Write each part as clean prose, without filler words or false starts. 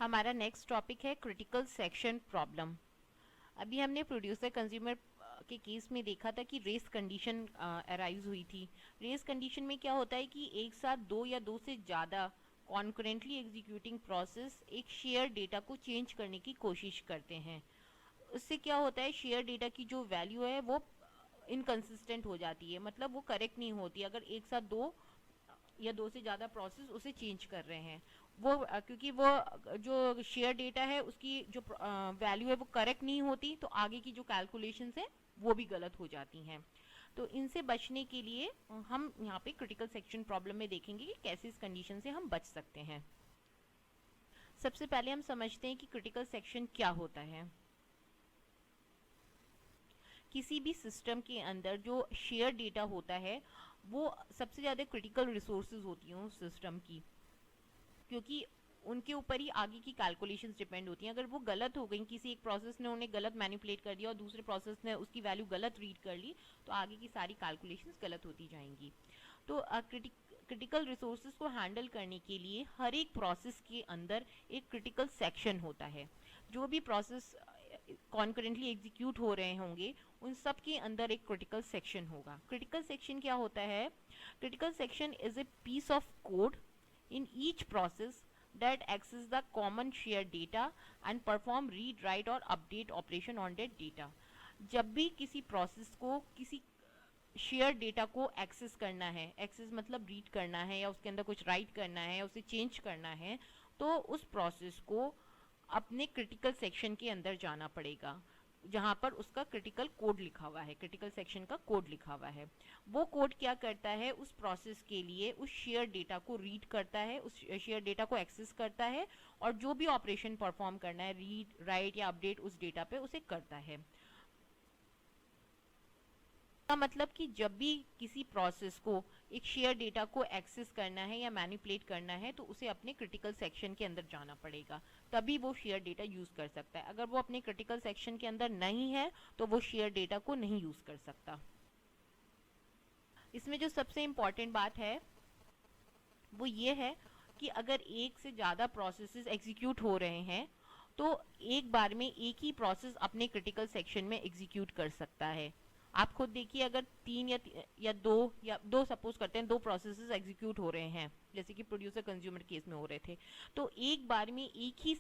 हमारा next topic है critical section problem. अभी हमने प्रोड्यूसर कंज्यूमर के केस में देखा था कि रेस कंडीशन अराइज हुई थी। रेस कंडीशन में क्या होता है कि एक साथ दो या दो से ज़्यादा कॉन्करेंटली एग्जीक्यूटिंग प्रोसेस एक शेयर डेटा को चेंज करने की कोशिश करते हैं। उससे क्या होता है, शेयर डेटा की जो वैल्यू है वो इनकंसिस्टेंट हो जाती है, मतलब वो करेक्ट नहीं होती अगर एक साथ दो या दो से ज़्यादा प्रोसेस उसे चेंज कर रहे हैं। वो क्योंकि वो जो शेयर डेटा है उसकी जो वैल्यू है वो करेक्ट नहीं होती, तो आगे की जो कैलकुलेशंस है वो भी गलत हो जाती हैं। तो इनसे बचने के लिए हम यहाँ पे क्रिटिकल सेक्शन प्रॉब्लम में देखेंगे कि कैसे इस कंडीशन से हम बच सकते हैं। सबसे पहले हम समझते हैं कि क्रिटिकल सेक्शन क्या होता है। किसी भी सिस्टम के अंदर जो शेयर डेटा होता है वो सबसे ज़्यादा क्रिटिकल रिसोर्सेज होती हैं उस सिस्टम की, क्योंकि उनके ऊपर ही आगे की कैलकुलेशंस डिपेंड होती हैं। अगर वो गलत हो गई, किसी एक प्रोसेस ने उन्हें गलत मैनिपुलेट कर दिया और दूसरे प्रोसेस ने उसकी वैल्यू गलत रीड कर ली, तो आगे की सारी कैलकुलेशंस गलत होती जाएंगी। तो क्रिटिकल रिसोर्सेज को हैंडल करने के लिए हर एक प्रोसेस के अंदर एक क्रिटिकल सेक्शन होता है। जो भी प्रोसेस कॉन्करेंटली एग्जीक्यूट हो रहे होंगे उन सब के अंदर एक क्रिटिकल सेक्शन होगा। क्रिटिकल सेक्शन क्या होता है? Critical section is a piece of code in each process that access the common shared data and perform read write और update operation on that data। जब भी किसी प्रोसेस को किसी शेयर डेटा को एक्सेस करना है, एक्सेस मतलब रीड करना है या उसके अंदर कुछ राइट करना है या उसे चेंज करना है, तो उस प्रोसेस को अपने क्रिटिकल सेक्शन के अंदर जाना पड़ेगा जहाँ पर उसका क्रिटिकल कोड लिखा हुआ है, क्रिटिकल सेक्शन का कोड लिखा हुआ है। वो कोड क्या करता है, उस प्रोसेस के लिए उस शेयर डेटा को रीड करता है, उस शेयर डेटा को एक्सेस करता है और जो भी ऑपरेशन परफॉर्म करना है, रीड राइट या अपडेट उस डेटा पे उसे करता है। का मतलब कि जब भी किसी प्रोसेस को एक शेयर डेटा को एक्सेस करना है या मैनिपुलेट करना है तो उसे अपने क्रिटिकल सेक्शन के अंदर जाना पड़ेगा, तभी वो शेयर डेटा यूज कर सकता है। अगर वो अपने क्रिटिकल सेक्शन के अंदर नहीं है तो वो शेयर डेटा को नहीं यूज कर सकता। इसमें जो सबसे इम्पॉर्टेंट बात है वो ये है कि अगर एक से ज़्यादा प्रोसेसेस एग्जीक्यूट हो रहे हैं तो एक बार में एक ही प्रोसेस अपने क्रिटिकल सेक्शन में एग्जीक्यूट कर सकता है। आप खुद देखिए, अगर तीन या दो सपोज करते हैं, दो प्रोसेसेस एग्जीक्यूट हो रहे हैं जैसे कि प्रोड्यूसर कंज्यूमर केस में हो रहे थे, तो एक बार में एक ही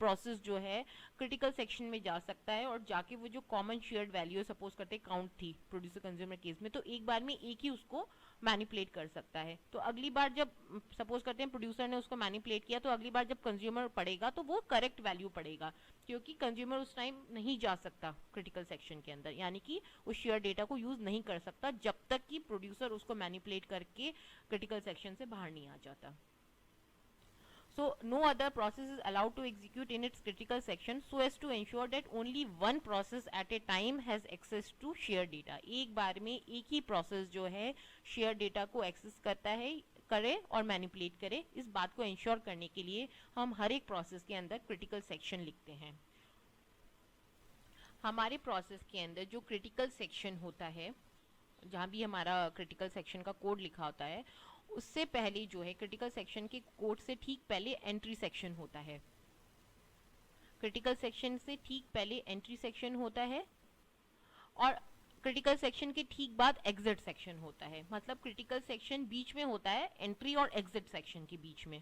प्रोसेस जो है क्रिटिकल सेक्शन में जा सकता है और जाके वो जो कॉमन शेयर्ड वैल्यू सपोज करते हैं काउंट थी प्रोड्यूसर कंज्यूमर केस में, तो एक बार में एक ही उसको मैनिपुलेट कर सकता है। तो अगली बार जब सपोज करते हैं प्रोड्यूसर ने उसको मैनिपुलेट किया, तो अगली बार जब कंज्यूमर पढ़ेगा तो वो करेक्ट वैल्यू पढ़ेगा, क्योंकि कंज्यूमर उस टाइम नहीं जा सकता क्रिटिकल सेक्शन के अंदर, यानी कि उस शेयर डेटा को यूज नहीं कर सकता जब तक कि प्रोड्यूसर उसको मैनिपुलेट करके क्रिटिकल सेक्शन से बाहर नहीं आ जाता। So no other process is allowed to execute in its critical section so as to ensure that only one process at a time has access to share data। एक बार में एक ही process जो है share data को access करता है, करे और मैनिपुलेट करे, इस बात को इंश्योर करने के लिए हम हर एक प्रोसेस के अंदर क्रिटिकल सेक्शन लिखते हैं। हमारे प्रोसेस के अंदर जो क्रिटिकल सेक्शन होता है, जहाँ भी हमारा क्रिटिकल सेक्शन का कोड लिखा होता है, उससे पहले जो है क्रिटिकल सेक्शन के कोड से ठीक पहले एंट्री सेक्शन होता है। क्रिटिकल सेक्शन से ठीक पहले एंट्री सेक्शन होता है और क्रिटिकल सेक्शन के ठीक बाद एग्जिट सेक्शन होता है। मतलब क्रिटिकल सेक्शन बीच में होता है एंट्री और एग्जिट सेक्शन के बीच में।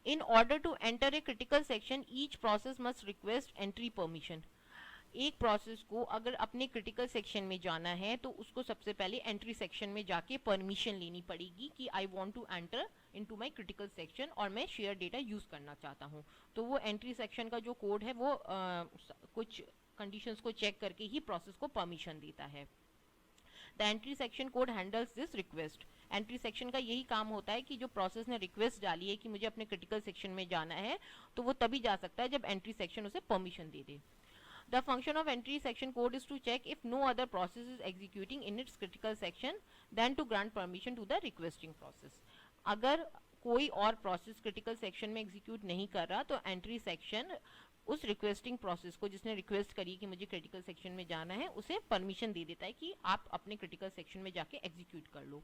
In order to enter a critical section each process must request entry permission. एक प्रोसेस को अगर अपने क्रिटिकल सेक्शन में जाना है तो उसको सबसे पहले एंट्री सेक्शन में जाके परमिशन लेनी पड़ेगी कि I want to enter into my critical section और मैं शेयर डेटा यूज करना चाहता हूँ। तो वो एंट्री सेक्शन का जो कोड है वो कुछ कंडीशंस को चेक करके ही प्रोसेस को परमिशन देता है। The entry section code handles this request. Entry section का यही काम होता है कि जो प्रोसेस ने रिक्वेस्ट डाली है कि मुझे अपने क्रिटिकल सेक्शन में जाना है, तो वो तभी जा सकता है जब एंट्री सेक्शन उसे permission they they. The function of entry section code is to check if no other process is executing in its critical section than to grant permission to the requesting process। अगर कोई और process critical section में execute नहीं कर रहा तो entry section उस requesting process को, जिसने रिक्वेस्ट करी कि मुझे क्रिटिकल सेक्शन में जाना है, उसे परमिशन दे देता है कि आप अपने क्रिटिकल सेक्शन में जाके एग्जीक्यूट कर लो।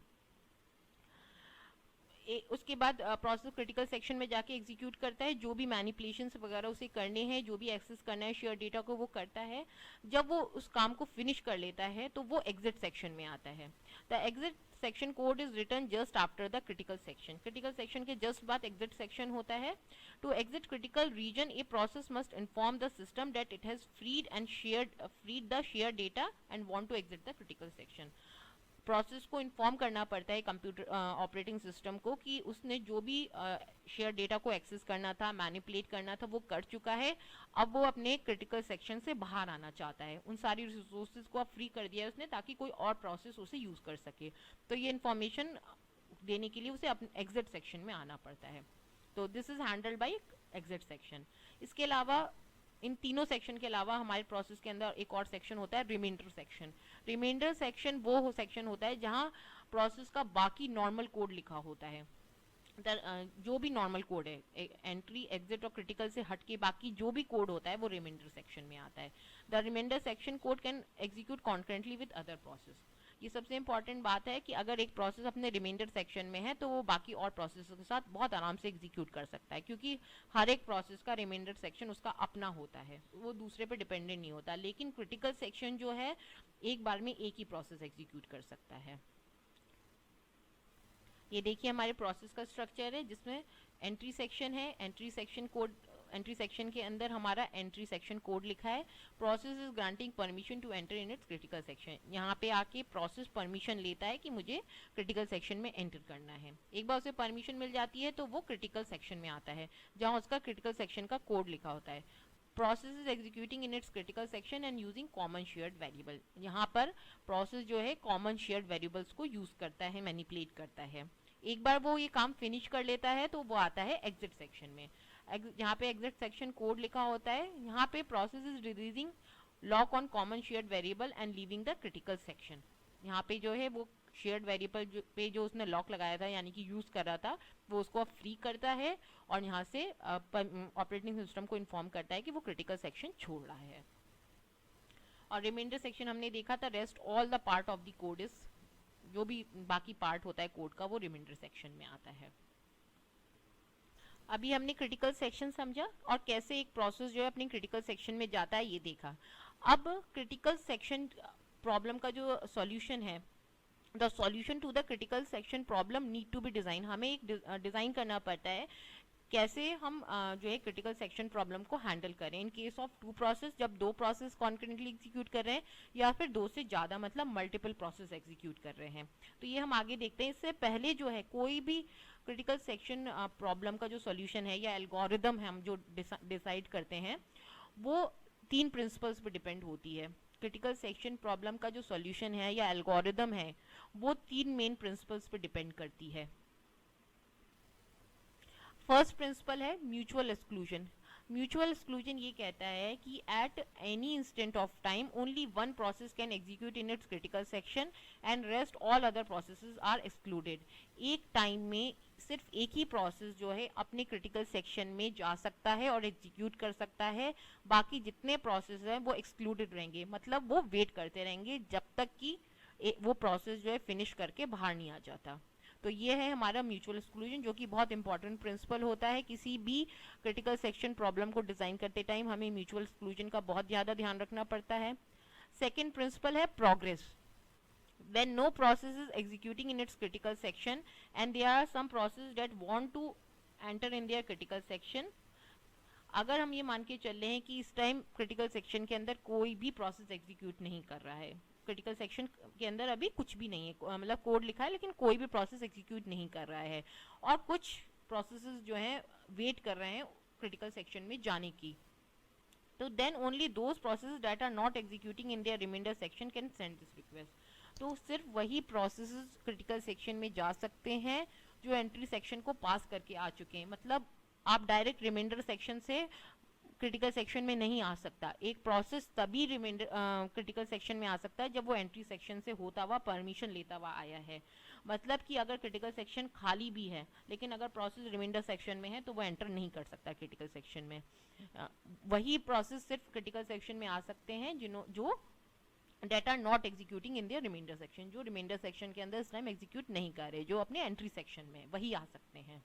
उसके बाद प्रोसेस क्रिटिकल सेक्शन में जाके एग्जीक्यूट करता है, जो भी मैनिपुलेशंस वगैरह उसे करने हैं, जो भी एक्सेस करना है शेयर डेटा को वो करता है। जब वो उस काम को फिनिश कर लेता है तो वो एग्जिट सेक्शन में आता है। The exit section code is return just after the critical section. Critical section के जस्ट बाद एग्जिट सेक्शन होता है। To exit critical region a process must inform the system that it has freed the share data and want to exit the critical section. Process को inform करना पड़ता है computer operating system को कि उसने जो भी शेयर डेटा को एक्सेस करना था, मैनिपुलेट करना था, वो कर चुका है। अब वो अपने क्रिटिकल सेक्शन से बाहर आना चाहता है। उन सारी रिसोर्सेज को अब फ्री कर दिया है उसने, ताकि कोई और प्रोसेस उसे यूज कर सके। तो ये इन्फॉर्मेशन देने के लिए उसे अपने एग्जिट सेक्शन में आना पड़ता है। तो this is handled by exit section. इसके अलावा इन तीनों सेक्शन के अलावा हमारे प्रोसेस के अंदर एक और सेक्शन होता है रिमाइंडर सेक्शन। रिमाइंडर सेक्शन वो सेक्शन होता है जहां प्रोसेस का बाकी नॉर्मल कोड लिखा होता है। जो भी नॉर्मल कोड है, एंट्री, एग्जिट और क्रिटिकल से हट के बाकी जो भी कोड होता है वो रिमाइंडर सेक्शन में आता है। The reminder section code can execute concurrently with other process. ये सबसे इंपॉर्टेंट बात है कि अगर एक प्रोसेस अपने रिमाइंडर सेक्शन में है तो वो बाकी और प्रोसेस के साथ बहुत आराम से एग्जीक्यूट कर सकता है, क्योंकि हर एक प्रोसेस का रिमाइंडर सेक्शन उसका अपना होता है, वो दूसरे पे डिपेंडेंट नहीं होता। लेकिन क्रिटिकल सेक्शन जो है एक बार में एक ही प्रोसेस एग्जीक्यूट कर सकता है। ये देखिए हमारे प्रोसेस का स्ट्रक्चर है जिसमें एंट्री सेक्शन है। Entry section code, entry section के अंदर हमारा एंट्री सेक्शन कोड लिखा है। Process is granting permission to enter in its critical section. यहाँ पे आके प्रोसेस परमिशन लेता है कि मुझे क्रिटिकल सेक्शन में एंटर करना है। एक बार उसे परमिशन मिल जाती है तो वो क्रिटिकल सेक्शन में आता है, जहाँ उसका क्रिटिकल सेक्शन का कोड लिखा होता है। Process is executing in its critical section and using common shared variable. यहाँ पर प्रोसेस जो है कॉमन शेयर्ड वेरिएबल्स को यूज करता है, मैनिपुलेट करता है। एक बार वो ये काम फिनिश कर लेता है तो वो आता है एग्जिट सेक्शन में। यहाँ पे एग्जिट सेक्शन कोड लिखा होता है। यहाँ पे process is releasing lock on common shared variable and leaving the critical section. यहाँ पे जो है वो शेयर्ड वेरिएबल पे जो उसने लॉक लगाया था, यानी कि यूज कर रहा था, वो उसको फ्री करता है और यहाँ से ऑपरेटिंग सिस्टम को इन्फॉर्म करता है कि वो क्रिटिकल सेक्शन छोड़ रहा है। और रिमाइंडर सेक्शन हमने देखा था, rest all the part of the code is, जो भी बाकी पार्ट होता है कोड का वो रिमाइंडर सेक्शन में आता है। अभी हमने क्रिटिकल सेक्शन समझा और कैसे एक प्रोसेस जो है अपने क्रिटिकल सेक्शन में जाता है ये देखा। अब क्रिटिकल सेक्शन प्रॉब्लम का जो सॉल्यूशन है, the solution to the critical section problem need to be design. हमें एक डिजाइन करना पड़ता है कैसे हम जो है क्रिटिकल सेक्शन प्रॉब्लम को हैंडल करें in case of two process, जब दो प्रोसेस कॉन्करेंटली एग्जीक्यूट कर रहे हैं या फिर दो से ज़्यादा, मतलब मल्टीपल प्रोसेस एग्जीक्यूट कर रहे हैं। तो ये हम आगे देखते हैं। इससे पहले जो है कोई भी क्रिटिकल सेक्शन प्रॉब्लम का जो सॉल्यूशन है या एल्गोरिदम है हम जो डिसाइड करते हैं, वो तीन प्रिंसिपल्स पे डिपेंड होती है। क्रिटिकल सेक्शन प्रॉब्लम का जो सॉल्यूशन है या एल्गोरिदम है वो तीन मेन प्रिंसिपल्स पे डिपेंड करती है। फर्स्ट प्रिंसिपल है म्यूचुअल एक्सक्लूजन। म्यूचुअल एक्सक्लूजन ये कहता है कि at any instant of time only one process can execute in its critical section and rest all other processes are excluded. एक टाइम में सिर्फ एक ही प्रोसेस जो है अपने क्रिटिकल सेक्शन में जा सकता है और एग्जीक्यूट कर सकता है, बाकी जितने प्रोसेस हैं वो एक्सक्लूडेड रहेंगे, मतलब वो वेट करते रहेंगे जब तक कि वो प्रोसेस जो है फिनिश करके बाहर नहीं आ जाता। तो ये है हमारा म्यूचुअल एक्सक्लूजन, जो कि बहुत इंपॉर्टेंट प्रिंसिपल होता है। किसी भी क्रिटिकल सेक्शन प्रॉब्लम को डिजाइन करते टाइम हमें म्यूचुअल एक्सक्लूजन का बहुत ज़्यादा ध्यान रखना पड़ता है। सेकेंड प्रिंसिपल है progress. When no process is executing in its critical section and there are some processes that want to enter in their critical section, अगर हम ये मान के चल रहे हैं कि इस टाइम क्रिटिकल सेक्शन के अंदर कोई भी प्रोसेस एग्जीक्यूट नहीं कर रहा है, क्रिटिकल सेक्शन के अंदर अभी कुछ भी नहीं है, मतलब कोड लिखा है लेकिन कोई भी प्रोसेस एग्जीक्यूट नहीं कर रहा है, और कुछ प्रोसेसेस जो हैं वेट कर रहे हैं क्रिटिकल सेक्शन में जाने की, तो then only those processes that are not executing in their reminder section can send this request. तो सिर्फ वही प्रोसेसेस क्रिटिकल सेक्शन में जा सकते हैं जो एंट्री सेक्शन को पास करके आ चुके हैं। मतलब आप डायरेक्ट रिमाइंडर सेक्शन से क्रिटिकल सेक्शन में नहीं आ सकता। एक प्रोसेस तभी रिमाइंडर क्रिटिकल सेक्शन में आ सकता है जब वो एंट्री सेक्शन से होता हुआ परमिशन लेता हुआ आया है। मतलब कि अगर क्रिटिकल सेक्शन खाली भी है लेकिन अगर प्रोसेस रिमाइंडर सेक्शन में है तो वो एंटर नहीं कर सकता क्रिटिकल सेक्शन में। वही प्रोसेस सिर्फ क्रिटिकल सेक्शन में आ सकते हैं जो that are not executing in their reminder section, जो रिमाइंडर सेक्शन के अंदर इस टाइम एग्जीक्यूट नहीं कर रहे, जो अपने एंट्री सेक्शन में वही आ सकते हैं.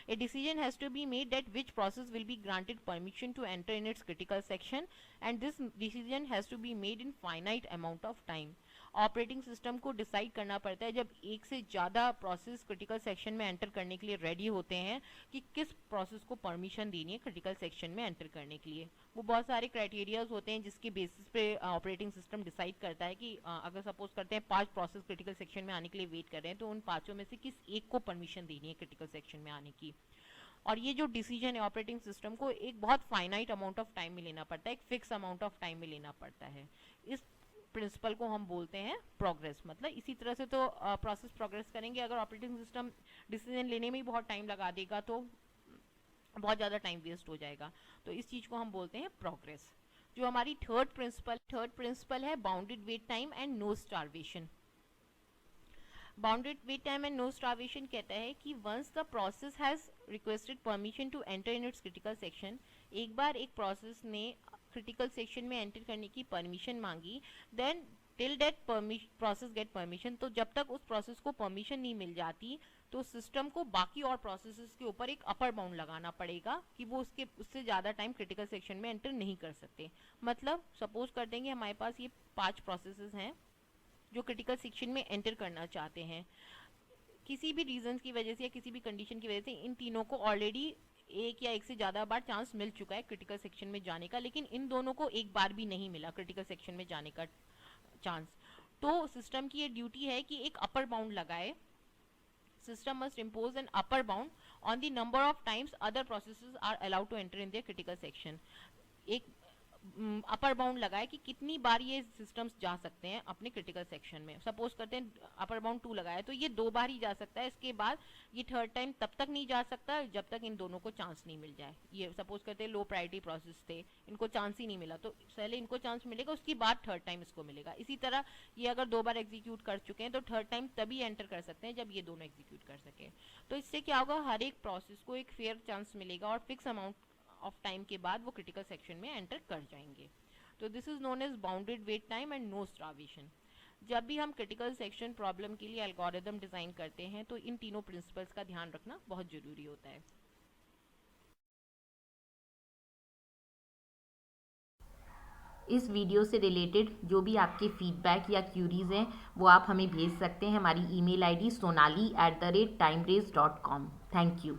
A decision has to be made that which process will be granted permission to enter in its critical section, and this decision has to be made in finite amount of time. Operating system को decide करना पड़ता है जब एक से ज़्यादा process critical section में enter करने के लिए रेडी होते हैं कि किस प्रोसेस को परमिशन देनी है क्रिटिकल सेक्शन में एंटर करने के लिए. वो बहुत सारे क्राइटेरियाज होते हैं जिसके बेसिस पे ऑपरेटिंग सिस्टम डिसाइड करता है कि अगर सपोज करते हैं 5 प्रोसेस क्रिटिकल सेक्शन में आने के लिए वेट कर रहे हैं तो उन 5 में से किस एक को परमिशन देनी है क्रिटिकल सेक्शन में आने की. और ये जो डिसीजन है ऑपरेटिंग सिस्टम को एक बहुत फाइनाइट अमाउंट ऑफ टाइम में लेना पड़ता है, एक फिक्स अमाउंट ऑफ टाइम में लेना पड़ता है. इस प्रिंसिपल को हम बोलते हैं प्रोग्रेस. मतलब इसी तरह से तो प्रोसेस प्रोग्रेस करेंगे. अगर ऑपरेटिंग सिस्टम डिसीजन लेने में ही बहुत टाइम लगा देगा तो बहुत ज़्यादा टाइम वेस्ट हो जाएगा. तो इस चीज़ को हम बोलते हैं प्रोग्रेस. जो हमारी थर्ड प्रिंसिपल है bounded wait time and no starvation. Bounded wait time and no starvation कहता है कि once the process has requested permission to enter in its critical section, एक बार एक प्रोसेस ने क्रिटिकल सेक्शन में एंटर करने की परमिशन मांगी, then till that process get permission, तो जब तक उस प्रोसेस को परमिशन नहीं मिल जाती तो सिस्टम को बाकी और प्रोसेसेस के ऊपर एक अपर बाउंड लगाना पड़ेगा कि वो उससे ज़्यादा टाइम क्रिटिकल सेक्शन में एंटर नहीं कर सकते. मतलब सपोज कर देंगे हमारे पास ये 5 प्रोसेसेस हैं जो क्रिटिकल सेक्शन में एंटर करना चाहते हैं. किसी भी रीजन की वजह से या किसी भी कंडीशन की वजह से इन तीनों को ऑलरेडी एक या एक से ज़्यादा बार चांस मिल चुका है क्रिटिकल सेक्शन में जाने का, लेकिन इन दोनों को एक बार भी नहीं मिला क्रिटिकल सेक्शन में जाने का चांस. तो सिस्टम की ये ड्यूटी है कि एक अपर बाउंड लगाए. System must impose an upper bound on the number of times other processes are allowed to enter in their critical section. एक अपर बाउंड लगाए कि कितनी बार ये सिस्टम्स जा सकते हैं अपने क्रिटिकल सेक्शन में. सपोज करते हैं अपर बाउंड 2 लगाया तो ये 2 बार ही जा सकता है. इसके बाद ये थर्ड टाइम तब तक नहीं जा सकता जब तक इन दोनों को चांस नहीं मिल जाए. ये सपोज करते हैं लो प्रायोरिटी प्रोसेस थे, इनको चांस ही नहीं मिला तो पहले इनको चांस मिलेगा, उसके बाद थर्ड टाइम इसको मिलेगा. इसी तरह ये अगर 2 बार एग्जीक्यूट कर चुके हैं तो थर्ड टाइम तभी एंटर कर सकते हैं जब ये दोनों एग्जीक्यूट कर सके. तो इससे क्या होगा, हर एक प्रोसेस को एक फेयर चांस मिलेगा और फिक्स अमाउंट ऑफ टाइम के बाद वो क्रिटिकल सेक्शन में एंटर कर जाएंगे. तो this is known as bounded wait time and no starvation. जब भी हम क्रिटिकल सेक्शन प्रॉब्लम के लिए एल्गोरिदम डिजाइन करते हैं तो इन तीनों प्रिंसिपल्स का ध्यान रखना बहुत जरूरी होता है. इस वीडियो से रिलेटेड जो भी आपके फीडबैक या क्यूरीज हैं वो आप हमें भेज सकते हैं. हमारी email ID sonali@timerace.com. Thank you.